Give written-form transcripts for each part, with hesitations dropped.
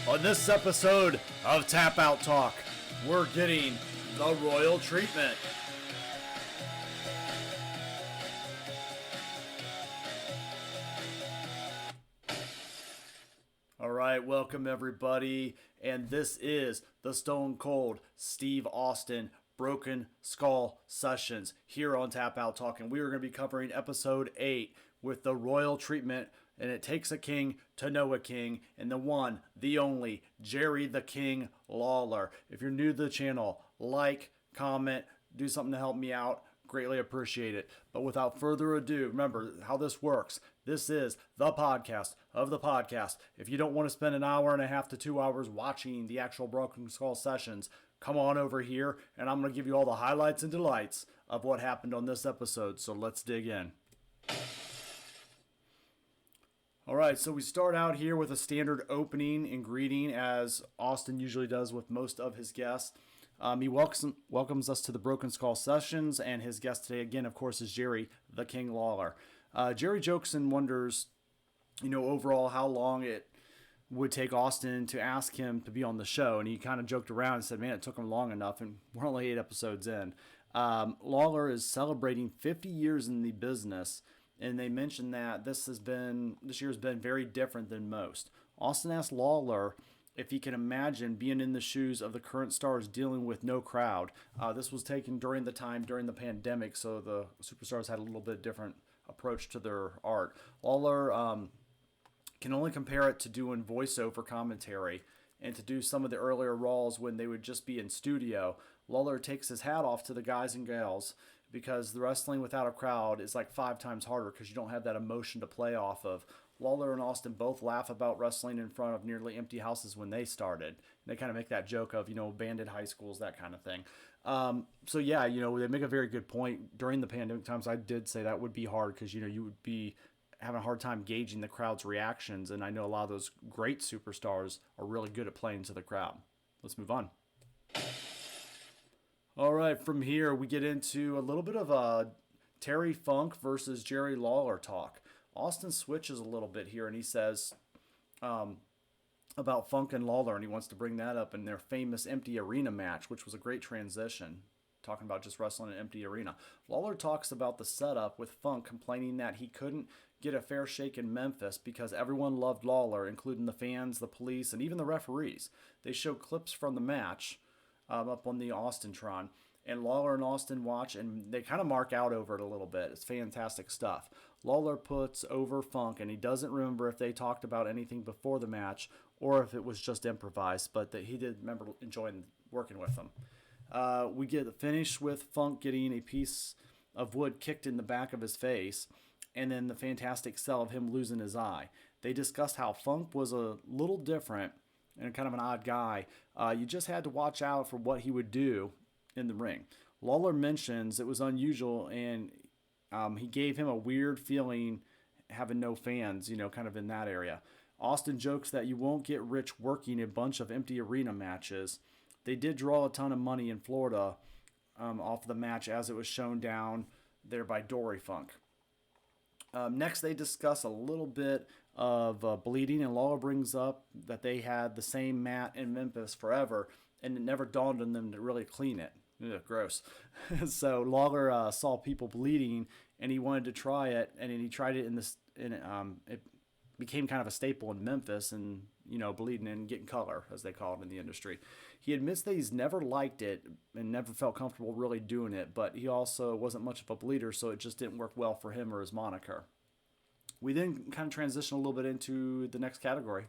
On this episode of Tap Out Talk, we're getting the royal treatment. All right, welcome everybody, and this is the Stone Cold Steve Austin Broken Skull Sessions here on Tap Out Talk, and we are going to be covering episode 8 with the royal treatment. And it takes a king to know a king, and the one, the only, Jerry the King Lawler. If you're new to the channel, like, comment, do something to help me out. Greatly appreciate it. But without further ado, remember how this works. This is the podcast of the podcast. If you don't want to spend an hour and a half to 2 hours watching the actual Broken Skull sessions, come on over here, and I'm going to give you all the highlights and delights of what happened on this episode. So let's dig in. All right, so we start out here with a standard opening and greeting, as Austin usually does with most of his guests. He welcomes us to the Broken Skull Sessions, and his guest today, again, of course, is Jerry the King Lawler. Jerry jokes and wonders, overall how long it would take Austin to ask him to be on the show, and he kind of joked around and said, man, it took him long enough, and we're only 8 episodes in. Lawler is celebrating 50 years in the business, and they mentioned that this year has been very different than most. Austin asked Lawler if he can imagine being in the shoes of the current stars dealing with no crowd. This was taken during the pandemic, so the superstars had a little bit different approach to their art. Lawler can only compare it to doing voiceover commentary and to do some of the earlier Raws when they would just be in studio. Lawler takes his hat off to the guys and gals, because the wrestling without a crowd is like 5 times harder because you don't have that emotion to play off of. Lawler and Austin both laugh about wrestling in front of nearly empty houses when they started. And they kind of make that joke of, abandoned high schools, that kind of thing. They make a very good point. During the pandemic times, I did say that would be hard because, you would be having a hard time gauging the crowd's reactions. And I know a lot of those great superstars are really good at playing to the crowd. Let's move on. All right, from here we get into a little bit of a Terry Funk versus Jerry Lawler talk. Austin switches a little bit here, and he says about Funk and Lawler, and he wants to bring that up in their famous empty arena match, which was a great transition, talking about just wrestling in an empty arena. Lawler talks about the setup with Funk complaining that he couldn't get a fair shake in Memphis because everyone loved Lawler, including the fans, the police, and even the referees. They show clips from the match up on the Austintron, and Lawler and Austin watch, and they kind of mark out over it a little bit. It's fantastic stuff. Lawler puts over Funk, and he doesn't remember if they talked about anything before the match or if it was just improvised, but that he did remember enjoying working with them. We get the finish with Funk getting a piece of wood kicked in the back of his face, and then the fantastic sell of him losing his eye. They discussed how Funk was a little different and kind of an odd guy. You just had to watch out for what he would do in the ring. Lawler mentions it was unusual, and he gave him a weird feeling having no fans, kind of in that area. Austin jokes that you won't get rich working a bunch of empty arena matches. They did draw a ton of money in Florida off the match, as it was shown down there by Dory Funk. Next, they discuss a little bit of bleeding, and Lawler brings up that they had the same mat in Memphis forever, and it never dawned on them to really clean it. Ugh, gross. So Lawler saw people bleeding, and he wanted to try it, and then he tried it it became kind of a staple in Memphis, and bleeding and getting color, as they call it in the industry. He admits that he's never liked it and never felt comfortable really doing it, but he also wasn't much of a bleeder, so it just didn't work well for him or his moniker. We then kind of transition a little bit into the next category,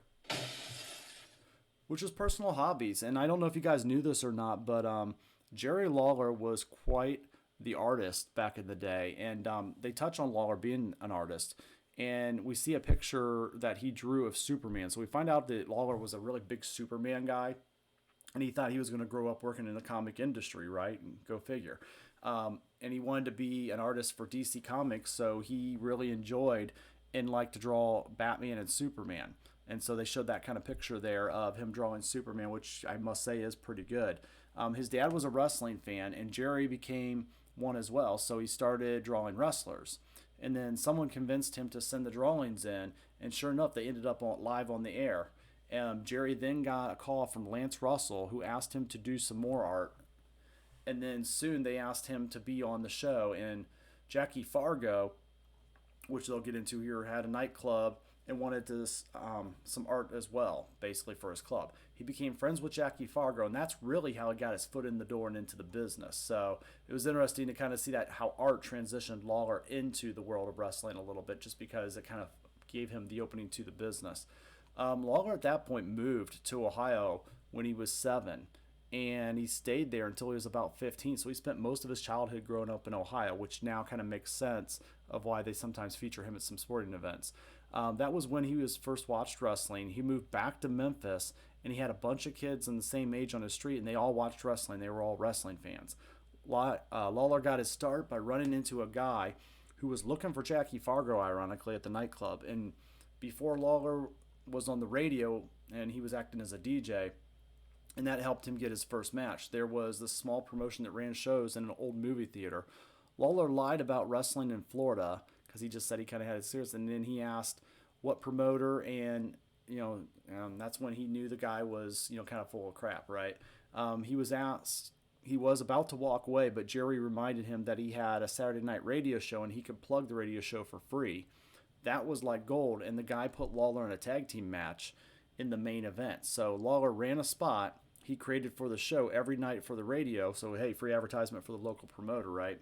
which is personal hobbies. And I don't know if you guys knew this or not, but Jerry Lawler was quite the artist back in the day, and they touch on Lawler being an artist. And we see a picture that he drew of Superman. So we find out that Lawler was a really big Superman guy, and he thought he was going to grow up working in the comic industry, right? And go figure. And he wanted to be an artist for DC Comics, so he really enjoyed and liked to draw Batman and Superman. And so they showed that kind of picture there of him drawing Superman, which I must say is pretty good. His dad was a wrestling fan, and Jerry became one as well, so he started drawing wrestlers. And then someone convinced him to send the drawings in, and sure enough, they ended up live on the air. Jerry then got a call from Lance Russell, who asked him to do some more art. And then soon they asked him to be on the show. And Jackie Fargo, which they'll get into here, had a nightclub and wanted to, some art as well, basically for his club. He became friends with Jackie Fargo, and that's really how he got his foot in the door and into the business. So it was interesting to kind of see that how art transitioned Lawler into the world of wrestling a little bit, just because it kind of gave him the opening to the business. Lawler at that point moved to Ohio when he was 7, and he stayed there until he was about 15. So he spent most of his childhood growing up in Ohio, which now kind of makes sense of why they sometimes feature him at some sporting events. That was when he was first watched wrestling. He moved back to Memphis, and he had a bunch of kids in the same age on his street, and they all watched wrestling. They were all wrestling fans. Lawler got his start by running into a guy who was looking for Jackie Fargo, ironically, at the nightclub. And before Lawler was on the radio, and he was acting as a DJ, and that helped him get his first match. There was this small promotion that ran shows in an old movie theater. Lawler lied about wrestling in Florida because he just said he kind of had it serious, and then he asked what promoter, and that's when he knew the guy was kind of full of crap, right? He was about to walk away, but Jerry reminded him that he had a Saturday night radio show and he could plug the radio show for free. That was like gold, and the guy put Lawler in a tag team match in the main event. So Lawler ran a spot he created for the show every night for the radio. So, hey, free advertisement for the local promoter, right?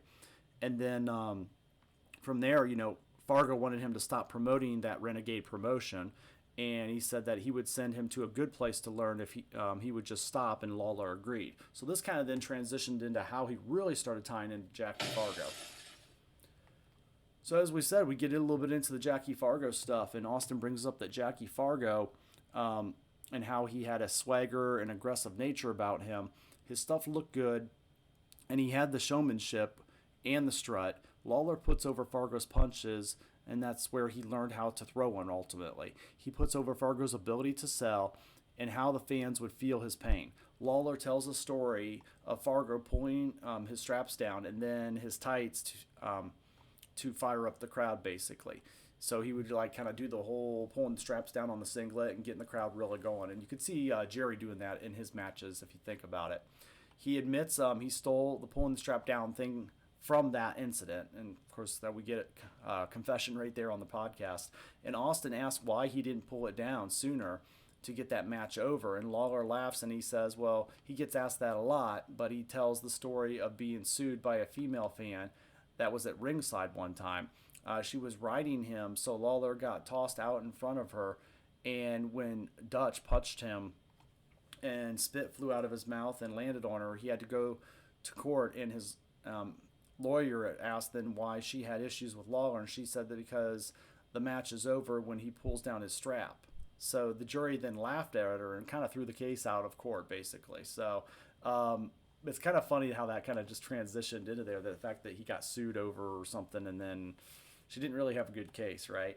And then from there, Fargo wanted him to stop promoting that renegade promotion, and he said that he would send him to a good place to learn if he would just stop, and Lawler agreed. So this kind of then transitioned into how he really started tying into Jackie Fargo. So as we said, we get a little bit into the Jackie Fargo stuff, and Austin brings up that Jackie Fargo and how he had a swagger and aggressive nature about him. His stuff looked good, and he had the showmanship and the strut. Lawler puts over Fargo's punches, and that's where he learned how to throw one ultimately. He puts over Fargo's ability to sell and how the fans would feel his pain. Lawler tells a story of Fargo pulling his straps down and then his tights to fire up the crowd, basically. So he would kind of do the whole pulling the straps down on the singlet and getting the crowd really going. And you could see Jerry doing that in his matches if you think about it. He admits he stole the pulling the strap down thing from that incident. And of course that we get a confession right there on the podcast. And Austin asks why he didn't pull it down sooner to get that match over. And Lawler laughs and he says, well, he gets asked that a lot, but he tells the story of being sued by a female fan that was at ringside one time. She was riding him, so Lawler got tossed out in front of her, and when Dutch punched him and spit flew out of his mouth and landed on her, he had to go to court, and his lawyer asked then why she had issues with Lawler, and she said that because the match is over when he pulls down his strap. So the jury then laughed at her and kind of threw the case out of court, basically. So it's kind of funny how that kind of just transitioned into there, the fact that he got sued over or something, and then she didn't really have a good case, right?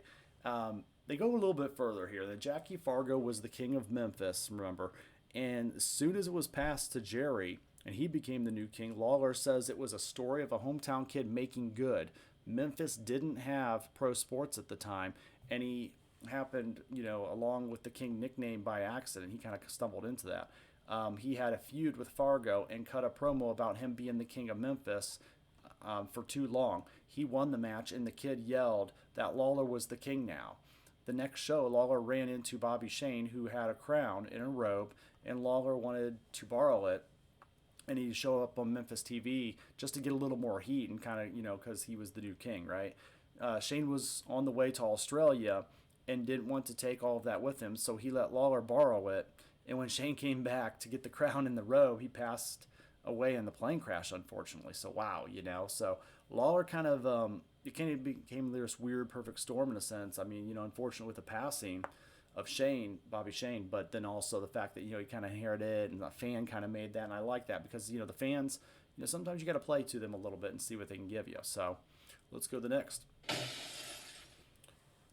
They go a little bit further here. That Jackie Fargo was the king of Memphis, remember, and as soon as it was passed to Jerry and he became the new king, Lawler says it was a story of a hometown kid making good. Memphis didn't have pro sports at the time, and he happened, along with the king nickname by accident. He kind of stumbled into that. He had a feud with Fargo and cut a promo about him being the king of Memphis for too long. He won the match, and the kid yelled that Lawler was the king now. The next show, Lawler ran into Bobby Shane, who had a crown in a robe, and Lawler wanted to borrow it, and he showed up on Memphis TV just to get a little more heat and kind of, because he was the new king, right? Shane was on the way to Australia and didn't want to take all of that with him, so he let Lawler borrow it. And when Shane came back to get the crown in the robe, he passed away in the plane crash, unfortunately. So, wow, So Lawler kind of, it kind of became this weird perfect storm in a sense. I mean, unfortunately with the passing of Bobby Shane, but then also the fact that, he kind of inherited and the fan kind of made that. And I like that because, the fans, sometimes you got to play to them a little bit and see what they can give you. So let's go to the next.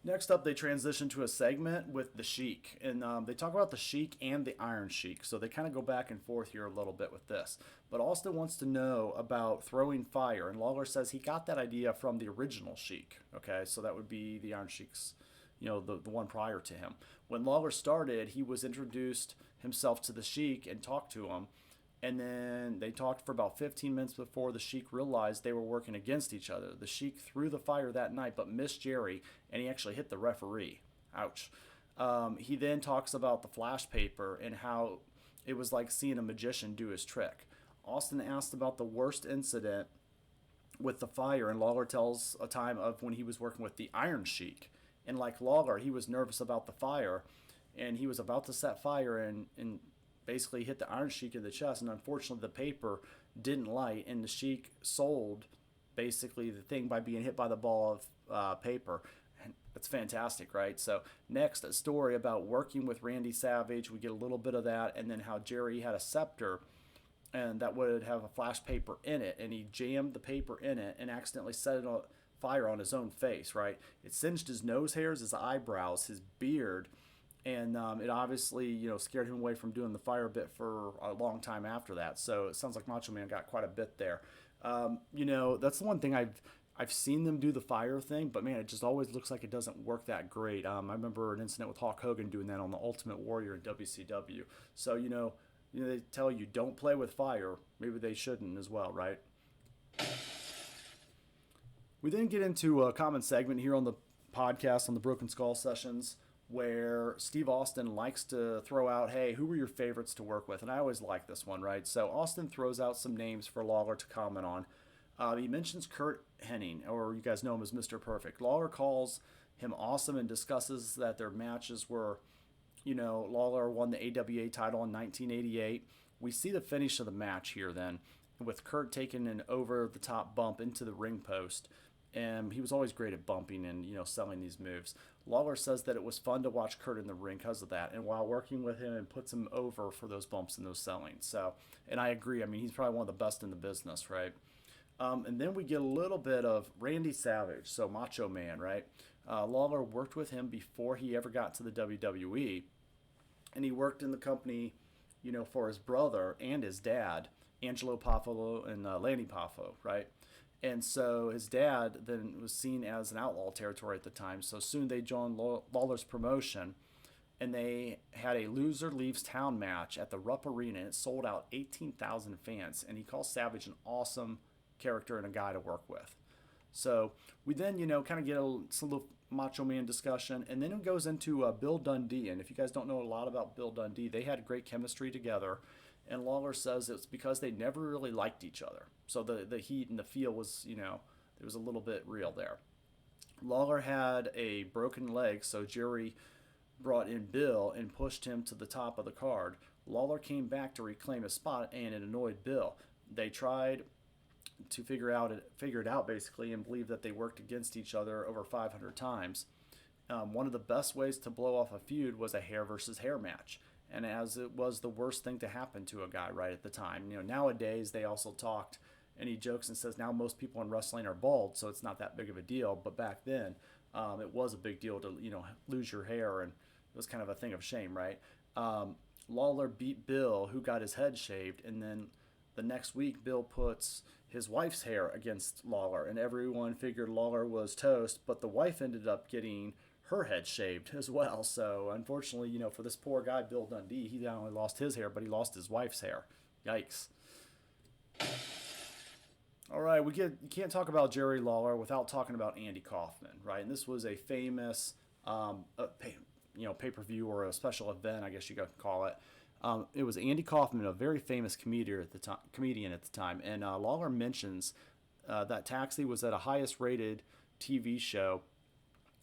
Next up, they transition to a segment with the Sheik, and they talk about the Sheik and the Iron Sheik, so they kind of go back and forth here a little bit with this. But Austin wants to know about throwing fire, and Lawler says he got that idea from the original Sheik, okay? So that would be the Iron Sheik's, the one prior to him. When Lawler started, he was introduced himself to the Sheik and talked to him. And then they talked for about 15 minutes before the Sheik realized they were working against each other. The Sheik threw the fire that night but missed Jerry, and he actually hit the referee. Ouch. He then talks about the flash paper and how it was like seeing a magician do his trick. Austin asked about the worst incident with the fire, and Lawler tells a time of when he was working with the Iron Sheik. And like Lawler, he was nervous about the fire, and he was about to set fire and basically hit the Iron Sheik in the chest, and unfortunately the paper didn't light, and the Sheik sold basically the thing by being hit by the ball of paper. And that's fantastic, right? So next, a story about working with Randy Savage. We get a little bit of that, and then how Jerry had a scepter and that would have a flash paper in it, and he jammed the paper in it and accidentally set it on fire on his own face, right? It singed his nose hairs, his eyebrows, his beard, and it obviously scared him away from doing the fire bit for a long time after that. So it sounds like Macho Man got quite a bit there. That's the one thing I've seen them do the fire thing, but man, it just always looks like it doesn't work that great. I remember an incident with Hulk Hogan doing that on the Ultimate Warrior in WCW. So they tell you don't play with fire. Maybe they shouldn't as well, right? We then get into a common segment here on the podcast on the Broken Skull Sessions, where Steve Austin likes to throw out, hey, who were your favorites to work with? And I always like this one, right? So Austin throws out some names for Lawler to comment on. He mentions Curt Hennig, or you guys know him as Mr. Perfect. Lawler calls him awesome and discusses that their matches were, Lawler won the AWA title in 1988. We see the finish of the match here then, with Curt taking an over-the-top bump into the ring post. And he was always great at bumping and, selling these moves. Lawler says that it was fun to watch Curt in the ring because of that. And while working with him, and puts him over for those bumps and those sellings. So, and I agree. I mean, he's probably one of the best in the business, right? And then we get a little bit of Randy Savage, so Macho Man, right? Lawler worked with him before he ever got to the WWE. And he worked in the company, for his brother and his dad, Angelo Poffo and Lanny Poffo, right? And so his dad then was seen as an outlaw territory at the time. So soon they joined Lawler's promotion, and they had a loser leaves town match at the Rupp Arena, and it sold out 18,000 fans. And he calls Savage an awesome character and a guy to work with. So we then, kind of get some little Macho Man discussion, and then it goes into Bill Dundee. And if you guys don't know a lot about Bill Dundee, they had great chemistry together. And Lawler says it's because they never really liked each other. So the heat and the feel was, there was a little bit real there. Lawler had a broken leg, so Jerry brought in Bill and pushed him to the top of the card. Lawler came back to reclaim his spot, and it annoyed Bill. They tried to figure it out basically, and believe that they worked against each other over 500 times. One of the best ways to blow off a feud was a hair versus hair match. And as it was the worst thing to happen to a guy right at the time. Nowadays they also talked, and he jokes and says now most people in wrestling are bald, so it's not that big of a deal. But back then, it was a big deal to lose your hair, and it was kind of a thing of shame, right? Lawler beat Bill, who got his head shaved, and then the next week Bill puts his wife's hair against Lawler, and everyone figured Lawler was toast, but the wife ended up getting her head shaved as well. So unfortunately, for this poor guy, Bill Dundee, he not only lost his hair, but he lost his wife's hair. Yikes. All right, you can't talk about Jerry Lawler without talking about Andy Kaufman, right? And this was a famous, pay-per-view or a special event, I guess you could call it. It was Andy Kaufman, a very famous comedian at the time, and Lawler mentions that Taxi was at a highest-rated TV show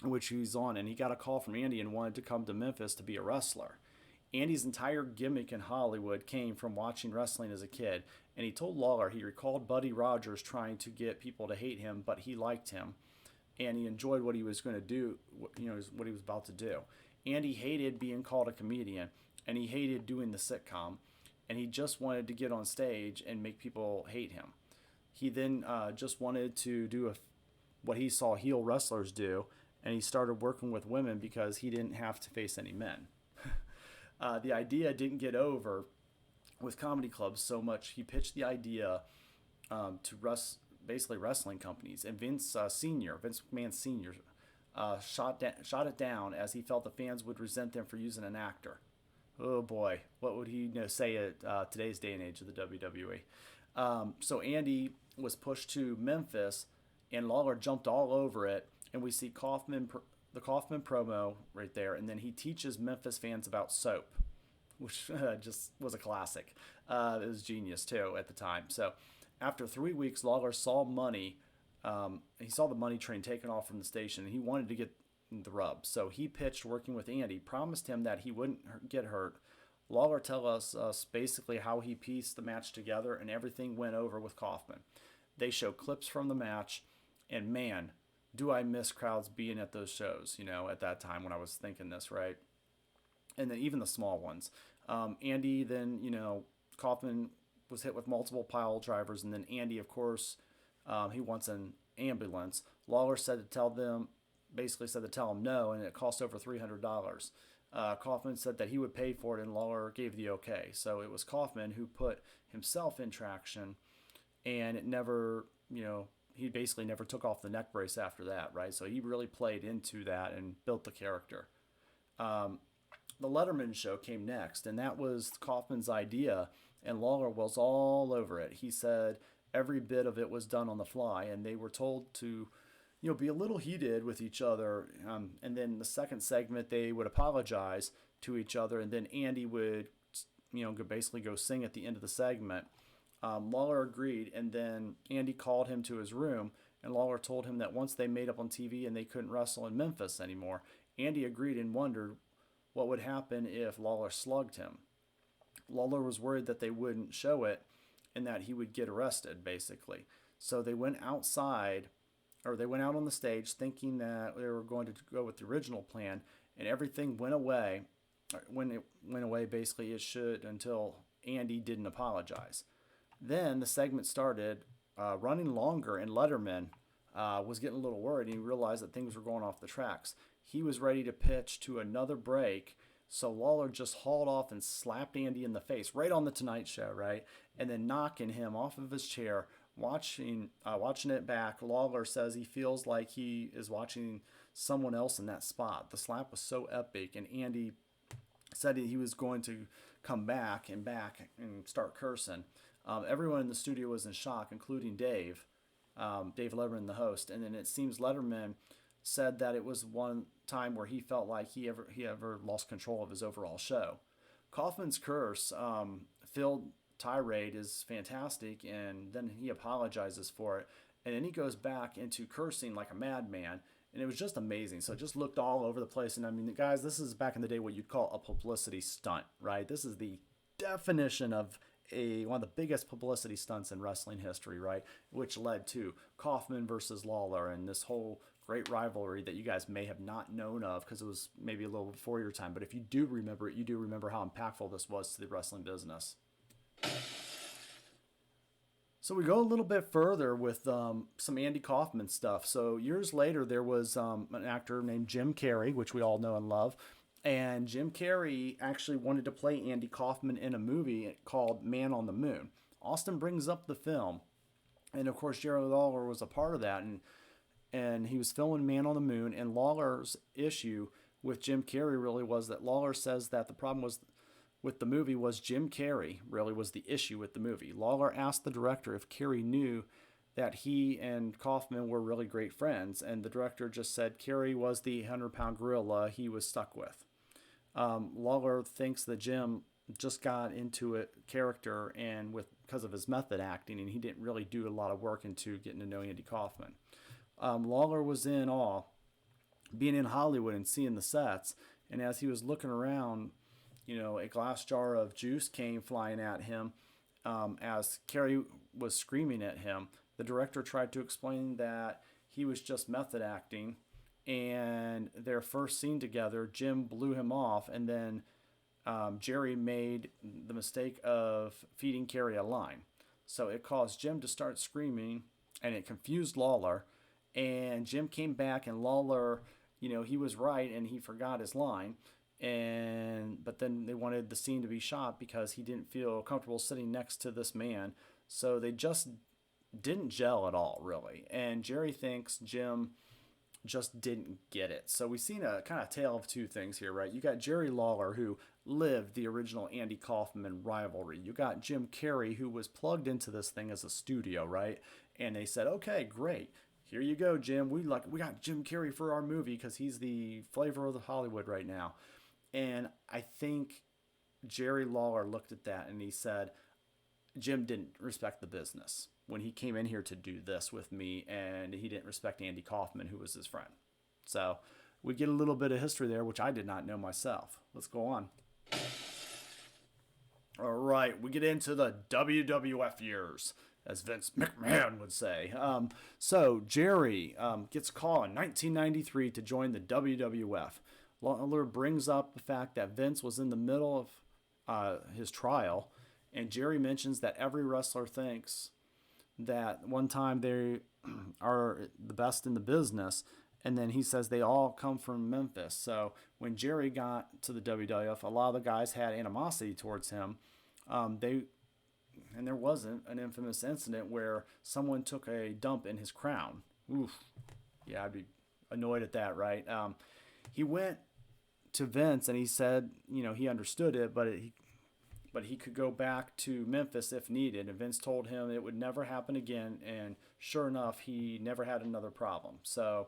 which he was on, and he got a call from Andy and wanted to come to Memphis to be a wrestler. Andy's entire gimmick in Hollywood came from watching wrestling as a kid, and he told Lawler he recalled Buddy Rogers trying to get people to hate him, but he liked him, and he enjoyed what he was going to do, what he was about to do. Andy hated being called a comedian, and he hated doing the sitcom, and he just wanted to get on stage and make people hate him. He then just wanted to do what he saw heel wrestlers do, and he started working with women because he didn't have to face any men. The idea didn't get over with comedy clubs so much. He pitched the idea to basically wrestling companies, and Vince McMahon Sr. shot it down as he felt the fans would resent them for using an actor. Oh boy, what would he say at today's day and age of the WWE? So Andy was pushed to Memphis, and Lawler jumped all over it, and we see the Kaufman promo right there, and then he teaches Memphis fans about soap, which just was a classic. It was genius too at the time. So after 3 weeks, Lawler saw money. He saw the money train taken off from the station, and he wanted to get the rub. So he pitched working with Andy, promised him that he wouldn't get hurt. Lawler tells us basically how he pieced the match together, and everything went over with Kaufman. They show clips from the match, and man, do I miss crowds being at those shows, at that time when I was thinking this, right? And then even the small ones. Andy then, Kaufman was hit with multiple pile drivers, and then Andy, of course, he wants an ambulance. Lawler said to tell him no, and it cost over $300. Kaufman said that he would pay for it, and Lawler gave the okay. So it was Kaufman who put himself in traction, and it never, he basically never took off the neck brace after that, right? So he really played into that and built the character. The Letterman show came next, and that was Kaufman's idea, and Lawler was all over it. He said every bit of it was done on the fly, and they were told to be a little heated with each other. And then the second segment, they would apologize to each other, and then Andy would, basically go sing at the end of the segment. Lawler agreed, and then Andy called him to his room, and Lawler told him that once they made up on TV and they couldn't wrestle in Memphis anymore, Andy agreed and wondered what would happen if Lawler slugged him. Lawler was worried that they wouldn't show it and that he would get arrested, basically. So they went outside, or they went out on the stage thinking that they were going to go with the original plan, and everything went away. When it went away, basically, it should, until Andy didn't apologize. Then the segment started running longer, and Letterman was getting a little worried, and he realized that things were going off the tracks. He was ready to pitch to another break, so Lawler just hauled off and slapped Andy in the face, right on the Tonight Show, right? And then knocking him off of his chair. Watching it back, Lawler says he feels like he is watching someone else in that spot. The slap was so epic, and Andy said he was going to come back and start cursing. Everyone in the studio was in shock, including Dave Letterman, the host. And then it seems Letterman said that it was one time where he felt like he ever lost control of his overall show. Kaufman's curse filled tirade is fantastic, and then he apologizes for it, and then he goes back into cursing like a madman, and it was just amazing. So it just looked all over the place. And I mean, guys, this is back in the day what you'd call a publicity stunt, right? This is the definition of one of the biggest publicity stunts in wrestling history, right? Which led to Kaufman versus Lawler and this whole great rivalry that you guys may have not known of because it was maybe a little before your time. But if you do remember it, you do remember how impactful this was to the wrestling business. So we go a little bit further with some Andy Kaufman stuff. So years later, there was an actor named Jim Carrey, which we all know and love. And Jim Carrey actually wanted to play Andy Kaufman in a movie called Man on the Moon. Austin brings up the film. And, of course, Jerry Lawler was a part of that. And he was filming Man on the Moon. And Lawler's issue with Jim Carrey really was that Lawler says that the problem was with the movie was Jim Carrey really was the issue with the movie. Lawler asked the director if Carrey knew that he and Kaufman were really great friends, and the director just said Carrey was the 100-pound gorilla he was stuck with. Lawler thinks that Jim just got into a character and because of his method acting, and he didn't really do a lot of work into getting to know Andy Kaufman. Lawler was in awe, being in Hollywood and seeing the sets, and as he was looking around, a glass jar of juice came flying at him as Carrey was screaming at him. The director tried to explain that he was just method acting, and their first scene together, Jim blew him off, and then Jerry made the mistake of feeding Carrey a line. So it caused Jim to start screaming, and it confused Lawler, and Jim came back, and Lawler, he was right, and he forgot his line. But then they wanted the scene to be shot because he didn't feel comfortable sitting next to this man. So they just didn't gel at all, really. And Jerry thinks Jim just didn't get it. So we've seen a kind of tale of two things here, right? You got Jerry Lawler, who lived the original Andy Kaufman rivalry. You got Jim Carrey, who was plugged into this thing as a studio, right? And they said, okay, great. Here you go, Jim. We got Jim Carrey for our movie because he's the flavor of the Hollywood right now. And I think Jerry Lawler looked at that and he said, Jim didn't respect the business when he came in here to do this with me, and he didn't respect Andy Kaufman, who was his friend. So we get a little bit of history there, which I did not know myself. Let's go on. All right, we get into the WWF years, as Vince McMahon would say. So Jerry gets called in 1993 to join the WWF. Lawler brings up the fact that Vince was in the middle of his trial, and Jerry mentions that every wrestler thinks that one time they are the best in the business, and then he says they all come from Memphis. So when Jerry got to the WWF, a lot of the guys had animosity towards him. There wasn't an infamous incident where someone took a dump in his crown. Oof. Yeah, I'd be annoyed at that, right? He went to Vince and he said, he understood it, but he could go back to Memphis if needed. And Vince told him it would never happen again. And sure enough, he never had another problem. So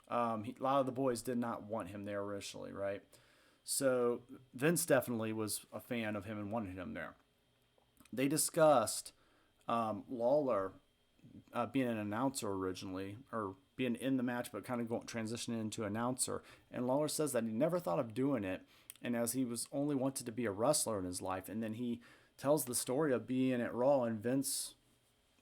a lot of the boys did not want him there originally, right? So Vince definitely was a fan of him and wanted him there. They discussed Lawler being an announcer originally, or being in the match, but kind of transitioning into announcer. And Lawler says that he never thought of doing it, and as he was only wanted to be a wrestler in his life. And then he tells the story of being at Raw and Vince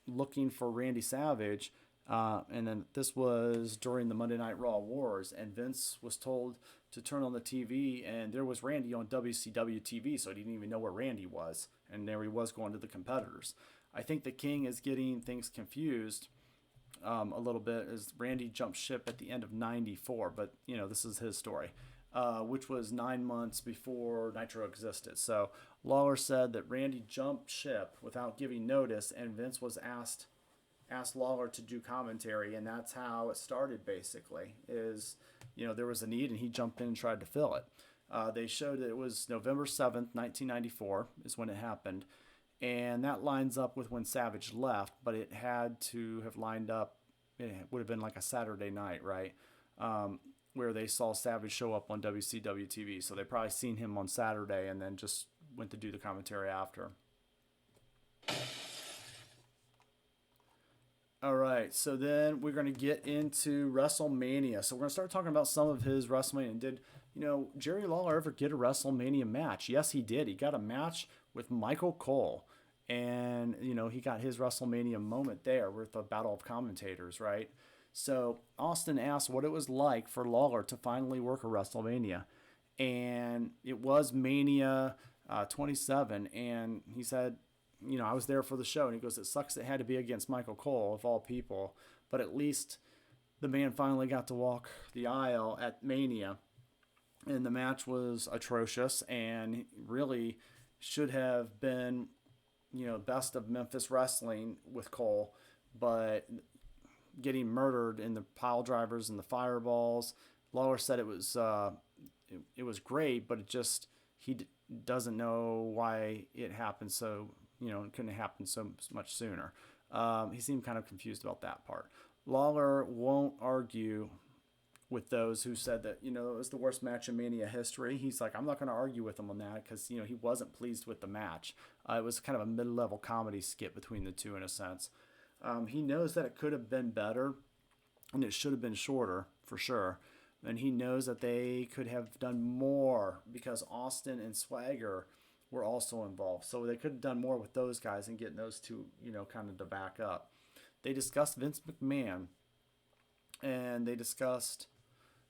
looking for Randy Savage. And then this was during the Monday Night Raw Wars, and Vince was told to turn on the TV, and there was Randy on WCW TV, so he didn't even know where Randy was. And there he was going to the competitors. I think the King is getting things confused a little bit as Randy jumped ship at the end of '94, but this is his story, which was 9 months before Nitro existed. So Lawler said that Randy jumped ship without giving notice, and Vince was asked Lawler to do commentary, and that's how it started. Basically, is there was a need, and he jumped in and tried to fill it. They showed that it was November 7th, 1994 is when it happened. And that lines up with when Savage left, but it had to have lined up. It would have been like a Saturday night, right? Where they saw Savage show up on WCW TV. So they probably seen him on Saturday and then just went to do the commentary after. All right, so then we're going to get into WrestleMania. So we're going to start talking about some of his WrestleMania. Did Jerry Lawler ever get a WrestleMania match? Yes, he did. He got a match with Michael Cole. And, he got his WrestleMania moment there with the Battle of Commentators, right? So Austin asked what it was like for Lawler to finally work a WrestleMania. And it was Mania 27. And he said, I was there for the show. And he goes, it sucks it had to be against Michael Cole, of all people. But at least the man finally got to walk the aisle at Mania. And the match was atrocious and really should have been, best of Memphis wrestling with Cole. But getting murdered in the pile drivers and the fireballs, Lawler said it was great, but he doesn't know why it happened so, it couldn't have happened so much sooner. He seemed kind of confused about that part. Lawler won't argue with those who said that, it was the worst match in Mania history. He's like, I'm not going to argue with him on that because, he wasn't pleased with the match. It was kind of a mid-level comedy skit between the two in a sense. He knows that it could have been better and it should have been shorter for sure. And he knows that they could have done more because Austin and Swagger were also involved. So they could have done more with those guys and getting those two, kind of to back up. They discussed Vince McMahon and they discussed,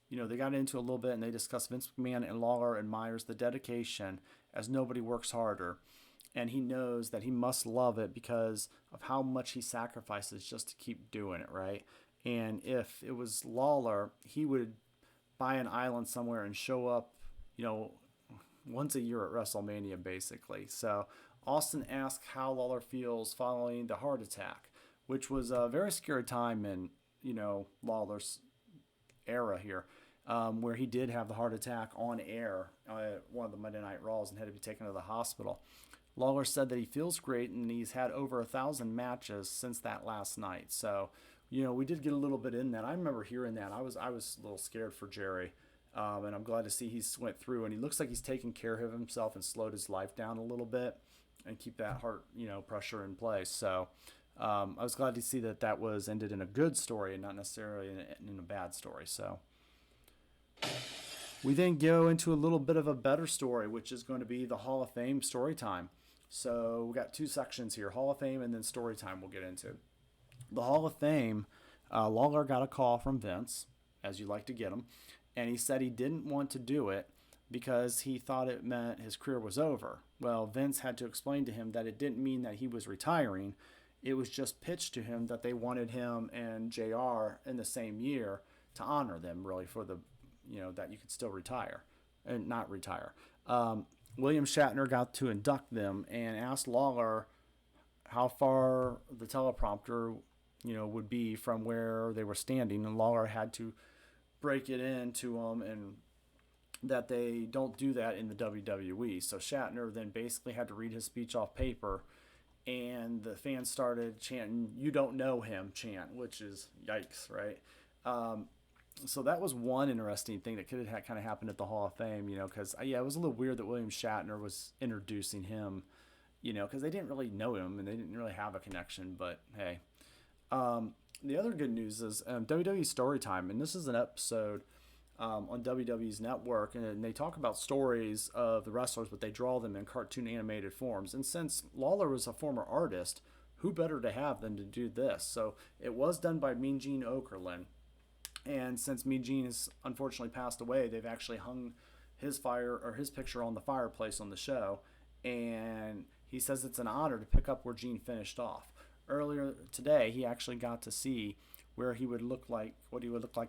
they got into a little bit and they discussed Vince McMahon, and Lawler admires the dedication as nobody works harder. And he knows that he must love it because of how much he sacrifices just to keep doing it, right? And if it was Lawler, he would buy an island somewhere and show up, once a year at WrestleMania, basically. So Austin asked how Lawler feels following the heart attack, which was a very scary time in, Lawler's era here, where he did have the heart attack on air one of the Monday Night Raws and had to be taken to the hospital. Lawler said that he feels great and he's had over 1,000 matches since that last night. So, we did get a little bit in that. I remember hearing that. I was a little scared for Jerry, and I'm glad to see he's went through and he looks like he's taking care of himself and slowed his life down a little bit and keep that heart pressure in place. So, I was glad to see that was ended in a good story and not necessarily in a bad story. So. We then go into a little bit of a better story, which is going to be the Hall of Fame story time. So we got two sections here, Hall of Fame and then story time we'll get into. The Hall of Fame, Lawler got a call from Vince, as you like to get him, and he said he didn't want to do it because he thought it meant his career was over. Well, Vince had to explain to him that it didn't mean that he was retiring. It was just pitched to him that they wanted him and JR in the same year to honor them, really, for the that you could still retire and not retire. William Shatner got to induct them and asked Lawler how far the teleprompter, would be from where they were standing. And Lawler had to break it in to them and that they don't do that in the WWE. So Shatner then basically had to read his speech off paper and the fans started chanting, "You don't know him" chant, which is yikes, right? So that was one interesting thing that could have kind of happened at the Hall of Fame, because it was a little weird that William Shatner was introducing him, because they didn't really know him and they didn't really have a connection. But hey, the other good news is WWE Storytime, and this is an episode on WWE's network, and they talk about stories of the wrestlers, but they draw them in cartoon animated forms. And since Lawler was a former artist, who better to have than to do this? So it was done by Mean Gene Okerlund. And since Mean Gene has unfortunately passed away, they've actually hung his picture on the fireplace on the show. And he says it's an honor to pick up where Gene finished off. Earlier today, he actually got to see what he would look like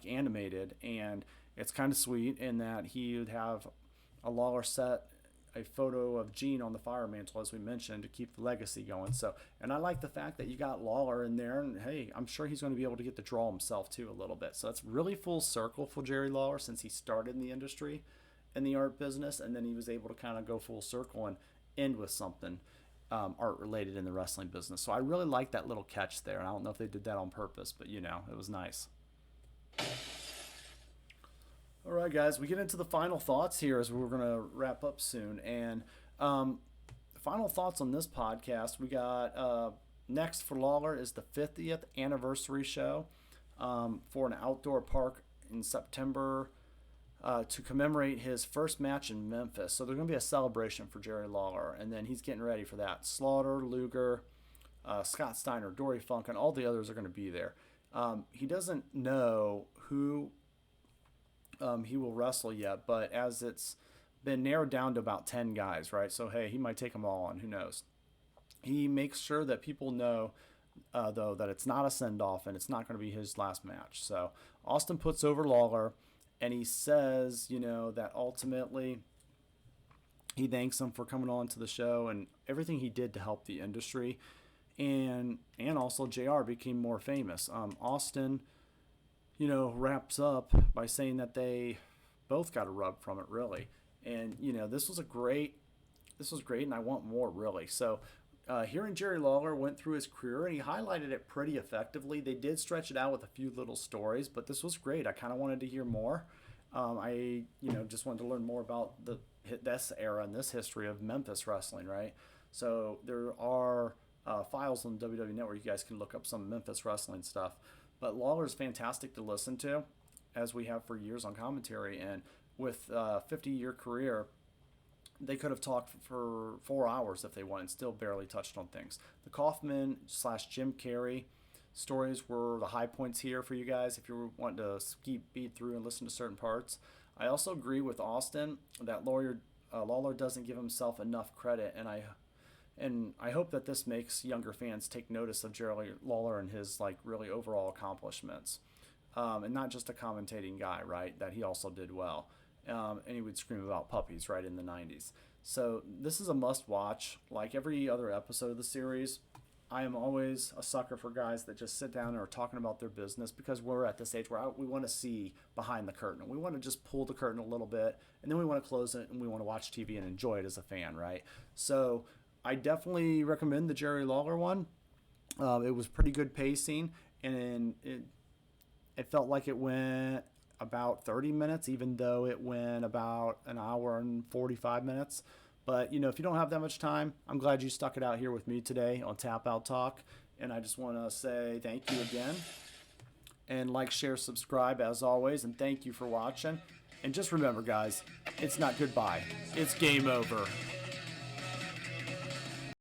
animated. And it's kind of sweet in that he would have a Lawler set a photo of Gene on the fire mantle, as we mentioned, to keep the legacy going. So, and I like the fact that you got Lawler in there, and hey, I'm sure he's going to be able to get the draw himself too a little bit. So it's really full circle for Jerry Lawler since he started in the industry, in the art business, and then he was able to kind of go full circle and end with something art related in the wrestling business. So I really like that little catch there, and I don't know if they did that on purpose, but it was nice. All right, guys, we get into the final thoughts here as we're going to wrap up soon. And final thoughts on this podcast, we got next for Lawler is the 50th anniversary show for an outdoor park in September to commemorate his first match in Memphis. So there's going to be a celebration for Jerry Lawler, and then he's getting ready for that. Slaughter, Luger, Scott Steiner, Dory Funk, and all the others are going to be there. He doesn't know who he will wrestle yet, but as it's been narrowed down to about 10 guys, right? So, hey, he might take them all on. Who knows? He makes sure that people know, though, that it's not a send-off and it's not going to be his last match. So Austin puts over Lawler, and he says, that ultimately he thanks him for coming on to the show and everything he did to help the industry. And also JR became more famous. Austin wraps up by saying that they both got a rub from it, really. And, this was great, and I want more, really. So hearing Jerry Lawler went through his career, and he highlighted it pretty effectively. They did stretch it out with a few little stories, but this was great. I kind of wanted to hear more. I just wanted to learn more about this era and this history of Memphis wrestling, right? So there are files on the WWE Network. You guys can look up some Memphis wrestling stuff. But Lawler's fantastic to listen to, as we have for years on commentary. And with a 50-year career, they could have talked for 4 hours if they wanted and still barely touched on things. The Kaufman/Jim Carrey stories were the high points here for you guys if you want to speed through and listen to certain parts. I also agree with Austin that Lawler doesn't give himself enough credit, and I hope that this makes younger fans take notice of Jerry Lawler and his really overall accomplishments, and not just a commentating guy, right? That he also did well, and he would scream about puppies, right, in the 90s. So this is a must-watch. Like every other episode of the series, I am always a sucker for guys that just sit down and are talking about their business, because we're at the stage where we want to see behind the curtain. We want to just pull the curtain a little bit, and then we want to close it, and we want to watch TV and enjoy it as a fan, right? So I definitely recommend the Jerry Lawler one. It was pretty good pacing, and it felt like it went about 30 minutes, even though it went about an hour and 45 minutes. But, if you don't have that much time, I'm glad you stuck it out here with me today on Tap Out Talk. And I just want to say thank you again. And like, share, subscribe as always. And thank you for watching. And just remember, guys, it's not goodbye. It's game over.